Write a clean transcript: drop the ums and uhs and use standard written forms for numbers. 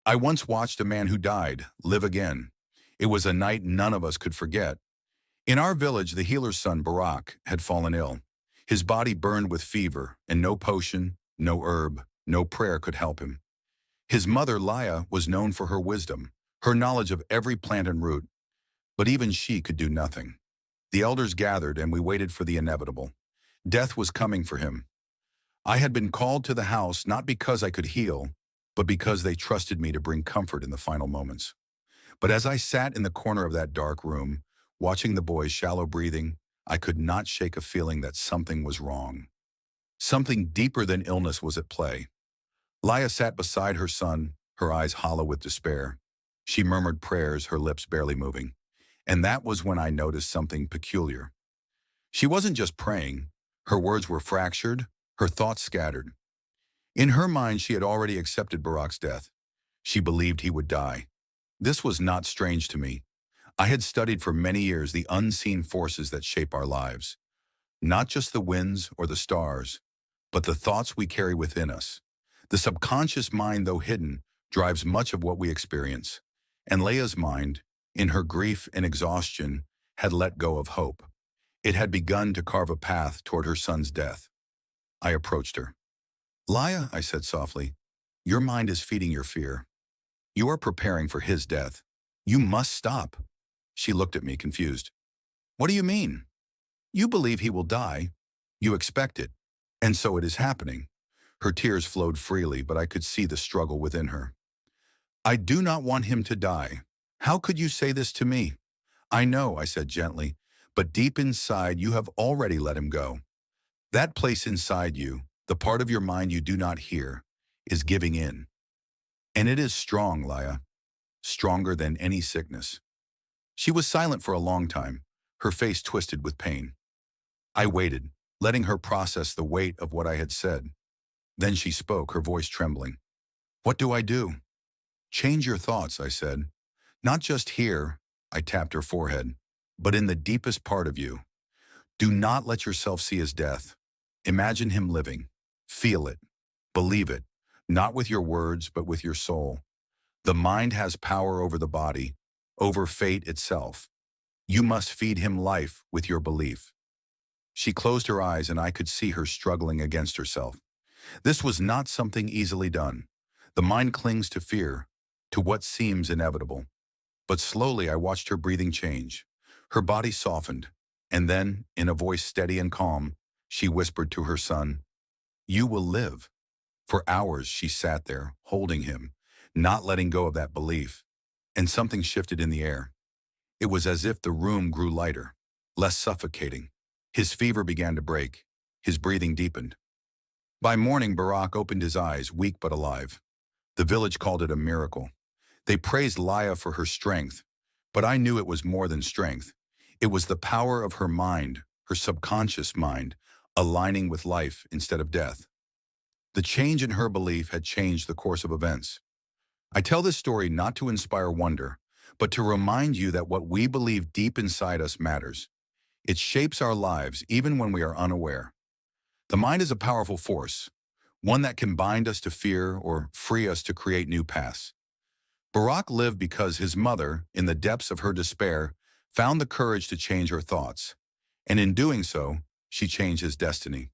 I once watched a man who died live again. It was a night none of us could forget. In our village, the healer's son, Barak, had fallen ill. His body burned with fever, and no potion, no herb, no prayer could help him. His mother, Leah, was known for her wisdom, her knowledge of every plant and root, but even she could do nothing. The elders gathered, and we waited for the inevitable. Death was coming for him. I had been called to the house not because I could heal, but because they trusted me to bring comfort in the final moments. But as I sat in the corner of that dark room, watching the boy's shallow breathing, I could not shake a feeling that something was wrong. Something deeper than illness was at play. Leah sat beside her son, her eyes hollow with despair. She murmured prayers, her lips barely moving. And that was when I noticed something peculiar. She wasn't just praying. Her words were fractured, her thoughts scattered. In her mind, she had already accepted Barak's death. She believed he would die. This was not strange to me. I had studied for many years the unseen forces that shape our lives. Not just the winds or the stars, but the thoughts we carry within us. The subconscious mind, though hidden, drives much of what we experience. And Leah's mind, in her grief and exhaustion, had let go of hope. It had begun to carve a path toward her son's death. I approached her. "Leah," I said softly, "your mind is feeding your fear. You are preparing for his death. You must stop." She looked at me, confused. "What do you mean? You believe he will die. You expect it. And so it is happening." Her tears flowed freely, but I could see the struggle within her. "I do not want him to die. How could you say this to me?" "I know," I said gently, "but deep inside you have already let him go. That place inside you, the part of your mind you do not hear, is giving in. And it is strong, Leah, stronger than any sickness." She was silent for a long time, her face twisted with pain. I waited, letting her process the weight of what I had said. Then she spoke, her voice trembling. "What do I do?" "Change your thoughts," I said. "Not just here," I tapped her forehead, "but in the deepest part of you. Do not let yourself see his death. Imagine him living. Feel it. Believe it, not with your words, but with your soul. The mind has power over the body, over fate itself. You must feed him life with your belief." She closed her eyes, and I could see her struggling against herself. This was not something easily done. The mind clings to fear, to what seems inevitable. But slowly I watched her breathing change. Her body softened, and then, in a voice steady and calm, she whispered to her son, "You will live." For hours she sat there, holding him, not letting go of that belief, and something shifted in the air. It was as if the room grew lighter, less suffocating. His fever began to break. His breathing deepened. By morning, Barak opened his eyes, weak but alive. The village called it a miracle. They praised Leah for her strength, but I knew it was more than strength. It was the power of her mind, her subconscious mind, aligning with life instead of death. The change in her belief had changed the course of events. I tell this story not to inspire wonder, but to remind you that what we believe deep inside us matters. It shapes our lives even when we are unaware. The mind is a powerful force, one that can bind us to fear or free us to create new paths. Barak lived because his mother, in the depths of her despair, found the courage to change her thoughts. And in doing so, she changed his destiny.